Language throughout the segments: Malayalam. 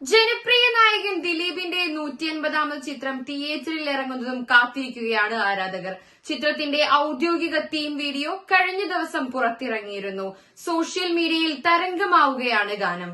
ജനപ്രിയ നായകൻ ദിലീപിന്റെ 150ാമത് ചിത്രം തിയേറ്ററിൽ ഇറങ്ങുന്നതും കാത്തിരിക്കുകയാണ് ആരാധകർ. ചിത്രത്തിന്റെ ഔദ്യോഗിക തീം വീഡിയോ കഴിഞ്ഞ ദിവസം പുറത്തിറങ്ങിയിരുന്നു. സോഷ്യൽ മീഡിയയിൽ തരംഗമാവുകയാണ് ഗാനം.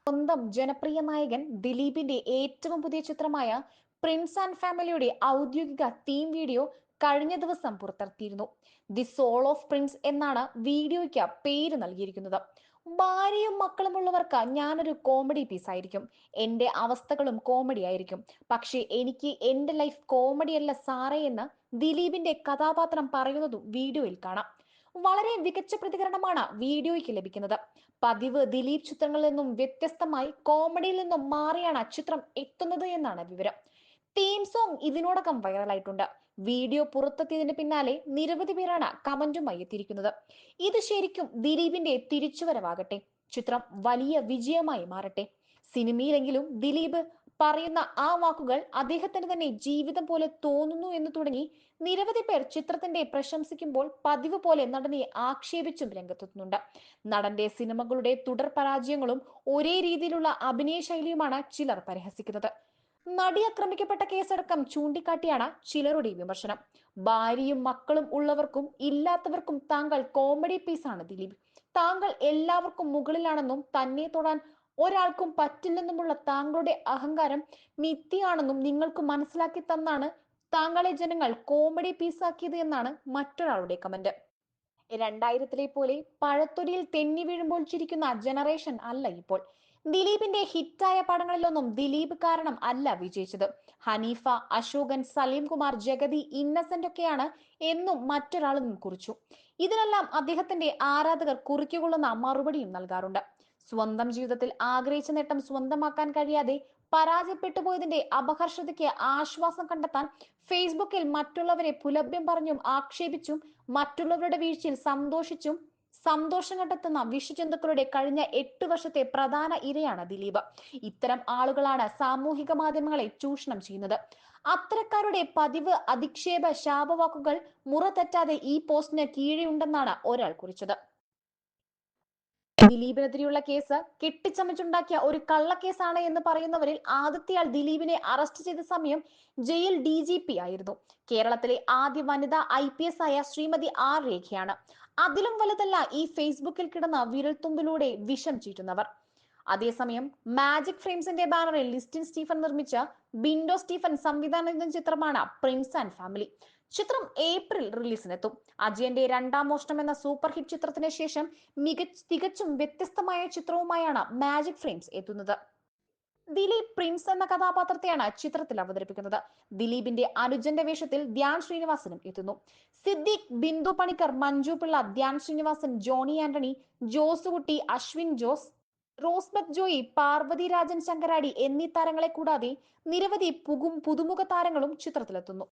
സ്വന്തം ജനപ്രിയ നായകൻ ദിലീപിന്റെ ഏറ്റവും പുതിയ ചിത്രമായ പ്രിൻസ് ആൻഡ് ഫാമിലിയുടെ ഔദ്യോഗിക തീം വീഡിയോ കഴിഞ്ഞ ദിവസം പുറത്തിറക്കിയിരുന്നു. ദി സോൾ ഓഫ് പ്രിൻസ് എന്നാണ് വീഡിയോയ്ക്ക് പേര് നൽകിയിരിക്കുന്നത്. ഭാര്യയും മക്കളും ഉള്ളവർക്ക് ഞാനൊരു കോമഡി പീസ് ആയിരിക്കും. എന്റെ അവസ്ഥകളും കോമഡി ആയിരിക്കും. പക്ഷേ എനിക്ക് എന്റെ ലൈഫ് കോമഡി അല്ല സാറേ എന്ന് ദിലീപിന്റെ കഥാപാത്രം പറയുന്നതും വീഡിയോയിൽ കാണാം. വളരെ മികച്ച പ്രതികരണമാണ് വീഡിയോയ്ക്ക് ലഭിക്കുന്നത്. പതിവ് ദിലീപ് ചിത്രങ്ങളിൽ നിന്നും വ്യത്യസ്തമായി കോമഡിയിൽ നിന്നും മാറിയാണ് ചിത്രം എത്തുന്നത് എന്നാണ് വിവരം. തീം സോങ് ഇതിനോടകം വൈറലായിട്ടുണ്ട്. വീഡിയോ പുറത്തെത്തിയതിന് പിന്നാലെ നിരവധി പേരാണ് കമന്റുമായി എത്തിയിരിക്കുന്നത്. ഇത് ശരിക്കും ദിലീപിന്റെ തിരിച്ചുവരവാകട്ടെ, ചിത്രം വലിയ വിജയമായി മാറട്ടെ. സിനിമയിലെങ്കിലും ദിലീപ് പറയുന്ന ആ വാക്കുകൾ അദ്ദേഹത്തിന് തന്നെ ജീവിതം പോലെ തോന്നുന്നു എന്ന് തുടങ്ങി നിരവധി പേർ ചിത്രത്തിന്റെ പ്രശംസിക്കുമ്പോൾ പതിവ് പോലെ നടനെ ആക്ഷേപിച്ചും രംഗത്തെത്തുന്നുണ്ട്. നടന്റെ സിനിമകളുടെ തുടർ പരാജയങ്ങളും ഒരേ രീതിയിലുള്ള അഭിനയ ശൈലിയുമാണ് ചിലർ പരിഹസിക്കുന്നത്. നടി ആക്രമിക്കപ്പെട്ട കേസടക്കം ചൂണ്ടിക്കാട്ടിയാണ് ചിലരുടെ വിമർശനം. ഭാര്യയും മക്കളും ഉള്ളവർക്കും ഇല്ലാത്തവർക്കും താങ്കൾ കോമഡി പീസാണ് ദിലീപ്. താങ്കൾ എല്ലാവർക്കും മുകളിലാണെന്നും തന്നെ തൊടാൻ ഒരാൾക്കും പറ്റില്ലെന്നുമുള്ള താങ്കളുടെ അഹങ്കാരം മിഥ്യയാണെന്നും നിങ്ങൾക്ക് മനസ്സിലാക്കി തന്നാണ് താങ്കളെ ജനങ്ങൾ കോമഡി പീസാക്കിയത് എന്നാണ് മറ്റൊരാളുടെ കമന്റ്. 2000-ലെ പോലെ പഴത്തൊലിയിൽ തെന്നി വീഴുമ്പോൾ ചിരിക്കുന്ന ജനറേഷൻ അല്ല ഇപ്പോൾ. ദിലീപിന്റെ ഹിറ്റായ പടങ്ങളിലൊന്നും ദിലീപ് കാരണം അല്ല വിജയിച്ചത്. ഹനീഫ, അശോകൻ, സലീം കുമാർ, ജഗതി, ഇന്നസെന്റ് ഒക്കെയാണ് എന്നും മറ്റൊരാളും കുറിച്ചു. ഇതിനെല്ലാം അദ്ദേഹത്തിന്റെ ആരാധകർ കുറിക്കുകൊള്ളുന്ന മറുപടിയും നൽകാറുണ്ട്. സ്വന്തം ജീവിതത്തിൽ ആഗ്രഹിച്ച നേട്ടം സ്വന്തമാക്കാൻ കഴിയാതെ പരാജയപ്പെട്ടു പോയതിന്റെ അപഹർഷതയ്ക്ക് ആശ്വാസം കണ്ടെത്താൻ ഫേസ്ബുക്കിൽ മറ്റുള്ളവരെ പുലഭ്യം പറഞ്ഞും ആക്ഷേപിച്ചും മറ്റുള്ളവരുടെ വീഴ്ചയിൽ സന്തോഷം കണ്ടെത്തുന്ന വിഷജന്തുക്കളുടെ കഴിഞ്ഞ 8 വർഷത്തെ പ്രധാന ഇരയാണ് ദിലീപ്. ഇത്തരം ആളുകളാണ് സാമൂഹിക മാധ്യമങ്ങളെ ചൂഷണം ചെയ്യുന്നത്. അത്തരക്കാരുടെ പതിവ് അധിക്ഷേപ ശാപവാക്കുകൾ മുറ തെറ്റാതെ ഈ പോസ്റ്റിന് കീഴെയുണ്ടെന്നാണ് ഒരാൾ കുറിച്ചത്. ദിലീപിനെതിരെയുള്ള കേസ് കെട്ടിച്ചമച്ചുണ്ടാക്കിയ ഒരു കള്ളക്കേസാണ് എന്ന് പറയുന്നവരിൽ ആദ്യത്തെയാൾ ദിലീപിനെ അറസ്റ്റ് ചെയ്ത സമയം ജയിൽ DGP ആയിരുന്നു. കേരളത്തിലെ ആദ്യ വനിതാ IPS ആയ ശ്രീമതി R രേഖയാണ്. അതിലും വലുതല്ല ഈ ഫേസ്ബുക്കിൽ കിടന്ന വിരൽത്തുമ്പിലൂടെ വിഷം ചീറ്റുന്നവർ. അതേസമയം മാജിക് ഫ്രെയിംസിന്റെ ബാനറിൽ ലിസ്റ്റിൻ സ്റ്റീഫൻ നിർമ്മിച്ച ബിൻഡോ സ്റ്റീഫൻ സംവിധാനം ചെയ്ത ചിത്രമാണ് പ്രിൻസ് ആൻഡ് ഫാമിലി. ചിത്രം ഏപ്രിൽ റിലീസിനെത്തും. അജയന്റെ രണ്ടാം മോഷണം എന്ന സൂപ്പർ ഹിറ്റ് ചിത്രത്തിന് ശേഷം തികച്ചും വ്യത്യസ്തമായ ചിത്രവുമായാണ് മാജിക് ഫ്രെയിംസ് എത്തുന്നത്. ദിലീപ് പ്രിൻസ് എന്ന കഥാപാത്രത്തെയാണ് ചിത്രത്തിൽ അവതരിപ്പിക്കുന്നത്. ദിലീപിന്റെ അനുജന്റെ വേഷത്തിൽ ധ്യാൻ ശ്രീനിവാസനും എത്തുന്നു. സിദ്ദീഖ്, ബിന്ദു പണിക്കർ, മഞ്ജു പിള്ള, ധ്യാൻ ശ്രീനിവാസൻ, ജോണി ആന്റണി, ജോസുകുട്ടി, അശ്വിൻ ജോസ്, റോസ്ബത്ത് ജോയി, പാർവതി രാജൻ ശങ്കരാടി എന്നീ താരങ്ങളെ കൂടാതെ നിരവധി പുതുമുഖ താരങ്ങളും ചിത്രത്തിലെത്തുന്നു.